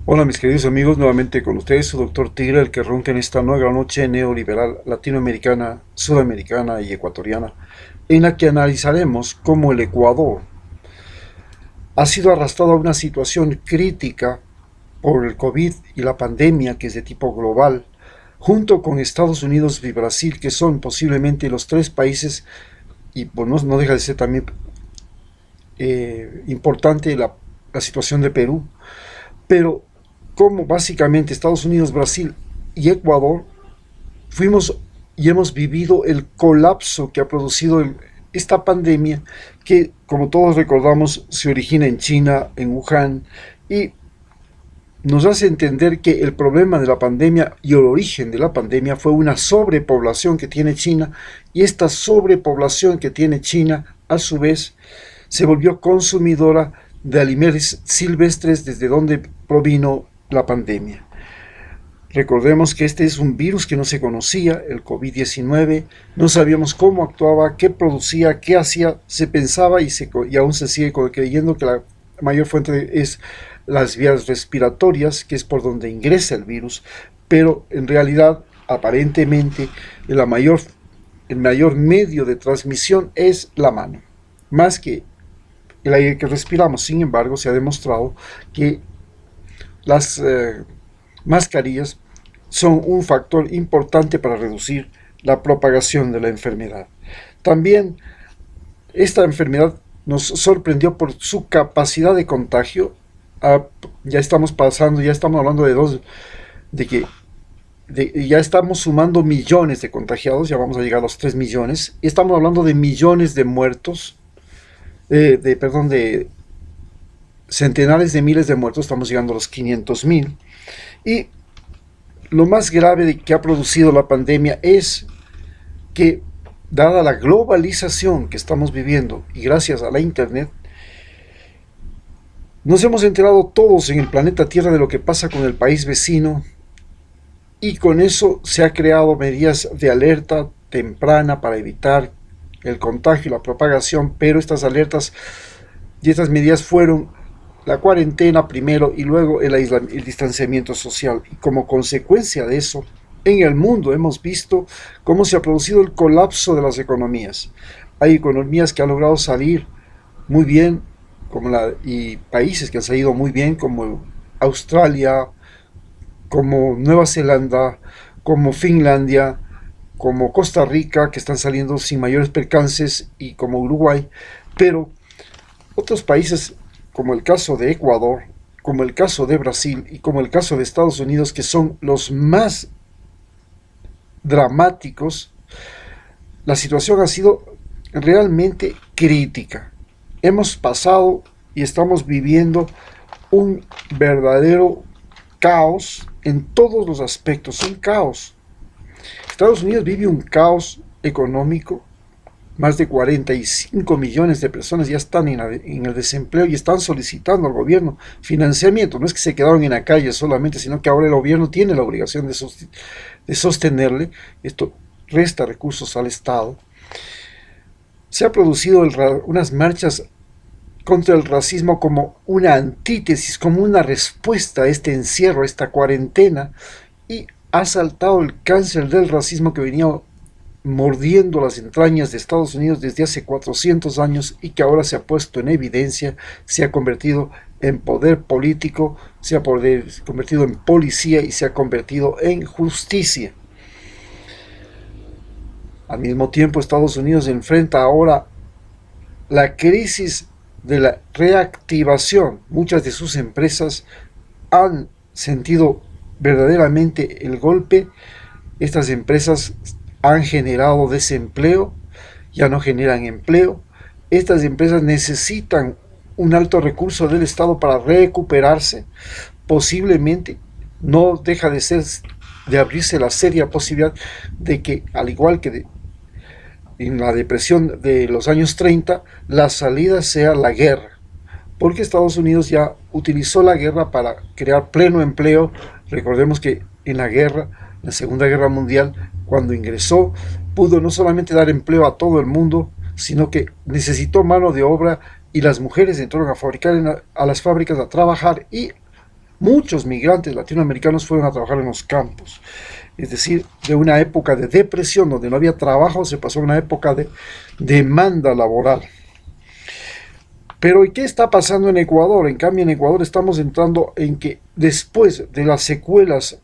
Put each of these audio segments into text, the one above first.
Hola mis queridos amigos, nuevamente con ustedes su doctor Tigre, el que ronca en esta nueva noche neoliberal latinoamericana, sudamericana y ecuatoriana, en la que analizaremos cómo el Ecuador ha sido arrastrado a una situación crítica por el COVID y la pandemia que es de tipo global, junto con Estados Unidos y Brasil, que son posiblemente los tres países, y pues no deja de ser también importante la situación de Perú, pero como básicamente Estados Unidos, Brasil y Ecuador fuimos y hemos vivido el colapso que ha producido esta pandemia que, como todos recordamos, se origina en China, en Wuhan, y nos hace entender que el problema de la pandemia y el origen de la pandemia fue una sobrepoblación que tiene China, y esta sobrepoblación que tiene China, a su vez, se volvió consumidora de alimentos silvestres desde donde provino la pandemia. Recordemos que este es un virus que no se conocía, el COVID-19, no sabíamos cómo actuaba, qué producía, qué hacía, se pensaba y aún se sigue creyendo que la mayor fuente es las vías respiratorias, que es por donde ingresa el virus, pero en realidad, aparentemente, el mayor medio de transmisión es la mano, más que el aire que respiramos. Sin embargo, se ha demostrado que las mascarillas son un factor importante para reducir la propagación de la enfermedad. También esta enfermedad nos sorprendió por su capacidad de contagio. Ya estamos pasando, ya estamos hablando de que ya estamos sumando millones de contagiados, ya vamos a llegar a los 3 millones, y estamos hablando de millones de muertos, perdón, de centenares de miles de muertos, estamos llegando a los 500.000. Y lo más grave que ha producido la pandemia es que, dada la globalización que estamos viviendo y gracias a la Internet, nos hemos enterado todos en el planeta Tierra de lo que pasa con el país vecino, y con eso se ha creado medidas de alerta temprana para evitar el contagio y la propagación, pero estas alertas y estas medidas fueron la cuarentena primero y luego el distanciamiento social. Y como consecuencia de eso, en el mundo hemos visto cómo se ha producido el colapso de las economías. Hay economías que han logrado salir muy bien, y países que han salido muy bien, como Australia, como Nueva Zelanda, como Finlandia, como Costa Rica, que están saliendo sin mayores percances, y como Uruguay. Pero otros países, como el caso de Ecuador, como el caso de Brasil y como el caso de Estados Unidos, que son los más dramáticos, la situación ha sido realmente crítica. Hemos pasado y estamos viviendo un verdadero caos en todos los aspectos, un caos. Estados Unidos vive un caos económico. Más de 45 millones de personas ya están en el desempleo y están solicitando al gobierno financiamiento. No es que se quedaron en la calle solamente, sino que ahora el gobierno tiene la obligación de sostenerle. Esto resta recursos al Estado. Se ha producido unas marchas contra el racismo como una antítesis, como una respuesta a este encierro, a esta cuarentena, y ha saltado el cáncer del racismo que venía mordiendo las entrañas de Estados Unidos desde hace 400 años y que ahora se ha puesto en evidencia, se ha convertido en poder político, se ha convertido en policía y se ha convertido en justicia. Al mismo tiempo, Estados Unidos enfrenta ahora la crisis de la reactivación. Muchas de sus empresas han sentido verdaderamente el golpe. Estas empresas han generado desempleo, ya no generan empleo. Estas empresas necesitan un alto recurso del Estado para recuperarse. Posiblemente no deja de abrirse la seria posibilidad de que, al igual que en la depresión de los años 30, la salida sea la guerra, porque Estados Unidos ya utilizó la guerra para crear pleno empleo. Recordemos que en la Segunda Guerra Mundial, cuando ingresó, pudo no solamente dar empleo a todo el mundo, sino que necesitó mano de obra, y las mujeres entraron a fabricar a las fábricas a trabajar, y Muchos migrantes latinoamericanos fueron a trabajar en los campos. Es decir, de una época de depresión donde no había trabajo, se pasó a una época de demanda laboral. Pero ¿y qué está pasando en Ecuador? En cambio, en Ecuador estamos entrando en que después de las secuelas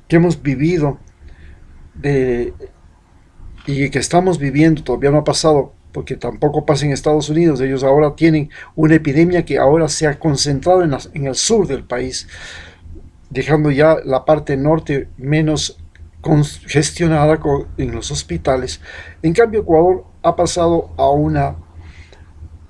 que hemos vivido de, y que estamos viviendo, todavía no ha pasado, porque tampoco pasa en Estados Unidos. Ellos ahora tienen una epidemia que ahora se ha concentrado en el sur del país, dejando ya la parte norte menos congestionada en los hospitales. En cambio, Ecuador ha pasado a una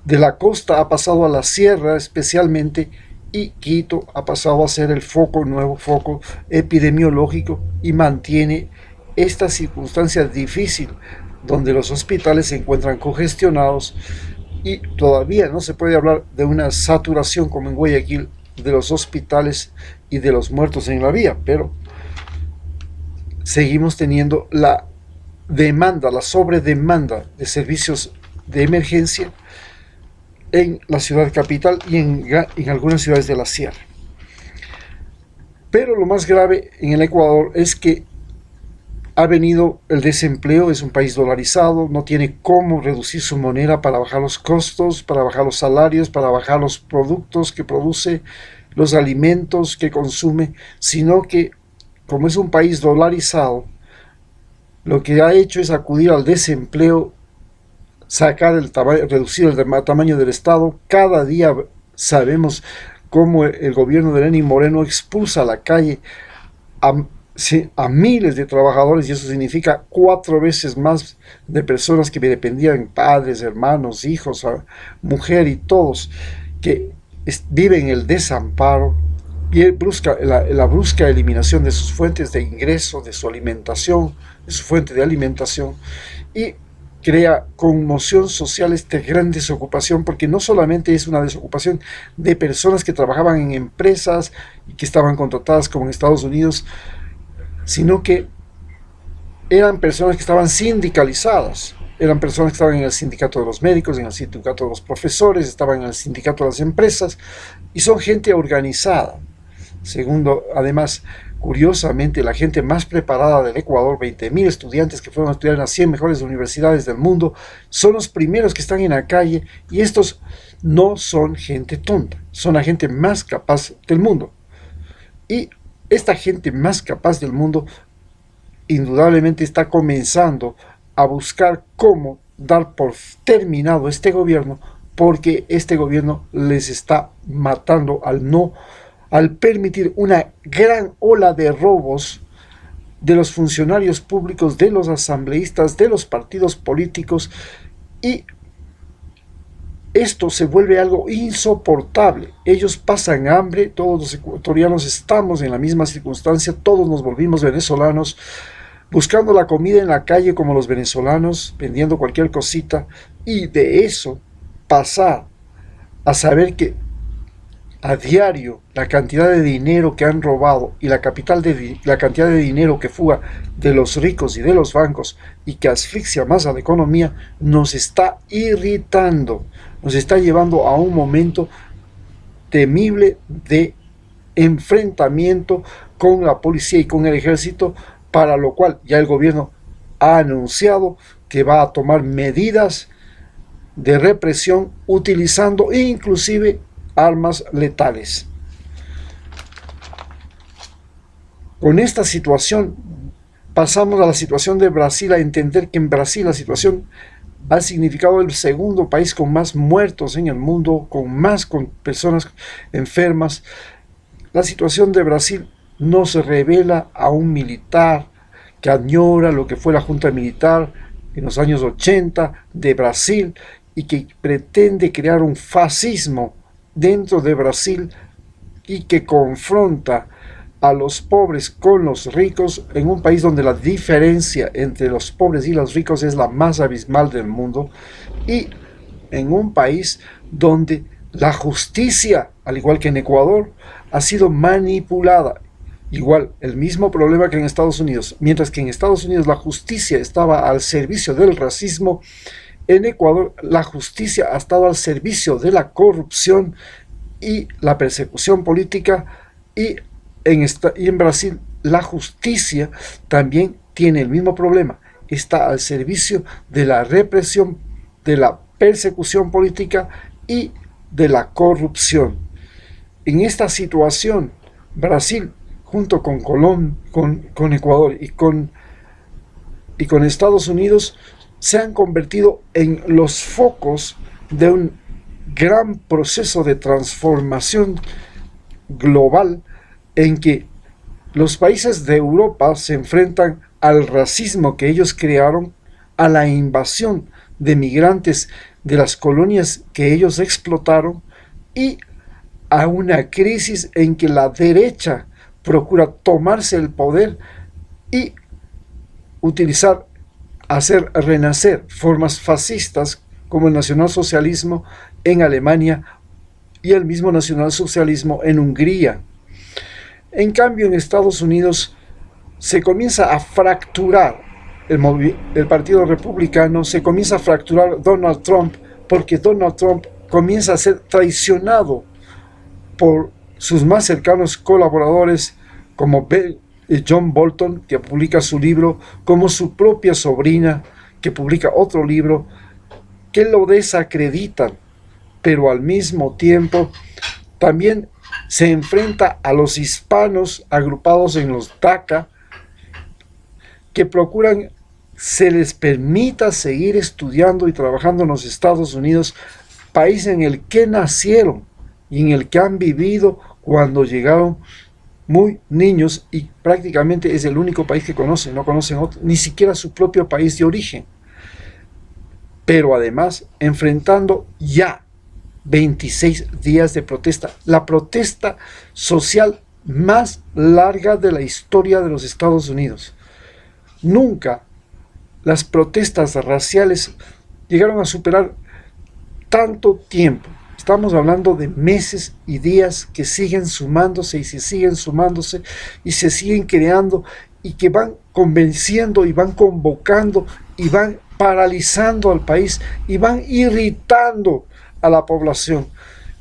de la costa, ha pasado a la sierra especialmente, y Quito ha pasado a ser el nuevo foco epidemiológico, y mantiene esta circunstancia difícil donde los hospitales se encuentran congestionados y todavía no se puede hablar de una saturación como en Guayaquil de los hospitales y de los muertos en la vía, pero seguimos teniendo la demanda, la sobredemanda de servicios de emergencia en la ciudad capital y en algunas ciudades de la sierra. Pero lo más grave en el Ecuador es que ha venido el desempleo, es un país dolarizado, no tiene cómo reducir su moneda para bajar los costos, para bajar los salarios, para bajar los productos que produce, los alimentos que consume, sino que como es un país dolarizado, lo que ha hecho es acudir al desempleo, sacar el tamaño, reducir el tamaño del Estado. Cada día sabemos cómo el gobierno de Lenín Moreno expulsa a la calle a miles de trabajadores, y eso significa 4 veces más de personas que dependían, padres, hermanos, hijos, mujer y todos, que viven el desamparo y la brusca eliminación de sus fuentes de ingreso, de su alimentación, de su fuente de alimentación, y crea conmoción social esta gran desocupación, porque no solamente es una desocupación de personas que trabajaban en empresas y que estaban contratadas como en Estados Unidos, sino que eran personas que estaban sindicalizadas, eran personas que estaban en el sindicato de los médicos, en el sindicato de los profesores, estaban en el sindicato de las empresas, y son gente organizada. Segundo, además, curiosamente, la gente más preparada del Ecuador, 20.000 estudiantes que fueron a estudiar en las 100 mejores universidades del mundo, son los primeros que están en la calle, y estos no son gente tonta, son la gente más capaz del mundo. Y esta gente más capaz del mundo indudablemente está comenzando a buscar cómo dar por terminado este gobierno, porque este gobierno les está matando al permitir una gran ola de robos de los funcionarios públicos, de los asambleístas, de los partidos políticos, y esto se vuelve algo insoportable. Ellos pasan hambre, todos los ecuatorianos estamos en la misma circunstancia, todos nos volvimos venezolanos, buscando la comida en la calle como los venezolanos, vendiendo cualquier cosita, y de eso pasar a saber que a diario la cantidad de dinero que han robado y la cantidad de dinero que fuga de los ricos y de los bancos y que asfixia más a la economía, nos está irritando, nos está llevando a un momento temible de enfrentamiento con la policía y con el ejército, para lo cual ya el gobierno ha anunciado que va a tomar medidas de represión utilizando inclusive armas letales. Con esta situación pasamos a la situación de Brasil, a entender que en Brasil la situación ha significado el segundo país con más muertos en el mundo, con personas enfermas. La situación de Brasil no se revela a un militar que añora lo que fue la junta militar en los años 80 de Brasil y que pretende crear un fascismo dentro de Brasil y que confronta a los pobres con los ricos en un país donde la diferencia entre los pobres y los ricos es la más abismal del mundo, y en un país donde la justicia, al igual que en Ecuador, ha sido manipulada. Igual, el mismo problema que en Estados Unidos. Mientras que en Estados Unidos la justicia estaba al servicio del racismo, en Ecuador la justicia ha estado al servicio de la corrupción y la persecución política, y en Brasil la justicia también tiene el mismo problema, está al servicio de la represión, de la persecución política y de la corrupción. En esta situación, Brasil, junto con con Ecuador y con Estados Unidos, se han convertido en los focos de un gran proceso de transformación global en que los países de Europa se enfrentan al racismo que ellos crearon, a la invasión de migrantes de las colonias que ellos explotaron y a una crisis en que la derecha procura tomarse el poder y utilizar, hacer renacer formas fascistas como el nacionalsocialismo en Alemania y el mismo nacionalsocialismo en Hungría. En cambio, en Estados Unidos se comienza a fracturar el Partido Republicano, se comienza a fracturar Donald Trump, porque Donald Trump comienza a ser traicionado por sus más cercanos colaboradores, como John Bolton, que publica su libro, como su propia sobrina, que publica otro libro, que lo desacreditan, pero al mismo tiempo también se enfrenta a los hispanos agrupados en los DACA, que procuran se les permita seguir estudiando y trabajando en los Estados Unidos, país en el que nacieron y en el que han vivido cuando llegaron muy niños, y prácticamente es el único país que conocen, no conocen otro, ni siquiera su propio país de origen. Pero además enfrentando ya 26 días de protesta, la protesta social más larga de la historia de los Estados Unidos. Nunca las protestas raciales llegaron a superar tanto tiempo. Estamos hablando de meses y días que siguen sumándose y se siguen sumándose y se siguen creando, y que van convenciendo y van convocando y van paralizando al país y van irritando a la población.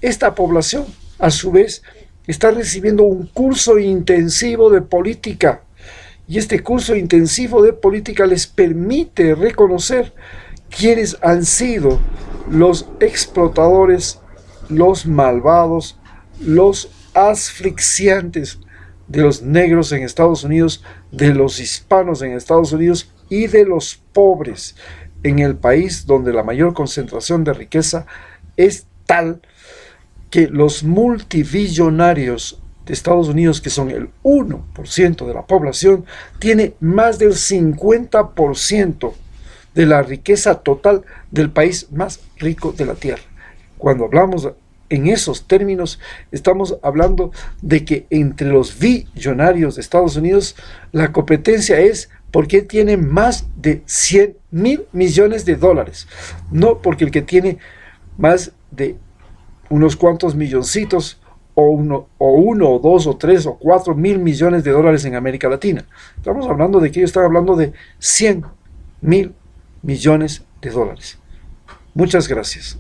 Esta población, a su vez, está recibiendo un curso intensivo de política, y este curso intensivo de política les permite reconocer quiénes han sido los explotadores, los malvados, los asfixiantes de los negros en Estados Unidos, de los hispanos en Estados Unidos y de los pobres en el país donde la mayor concentración de riqueza es tal que los multibillonarios de Estados Unidos, que son el 1% de la población, tiene más del 50% de la riqueza total del país más rico de la tierra. Cuando hablamos en esos términos, estamos hablando de que entre los billonarios de Estados Unidos, la competencia es porque tiene más de 100.000 millones de dólares, no porque el que tiene más de unos cuantos milloncitos, o uno, o 2, o 3, o 4 mil millones de dólares en América Latina. Estamos hablando de que ellos están hablando de 100.000 millones de dólares. Muchas gracias.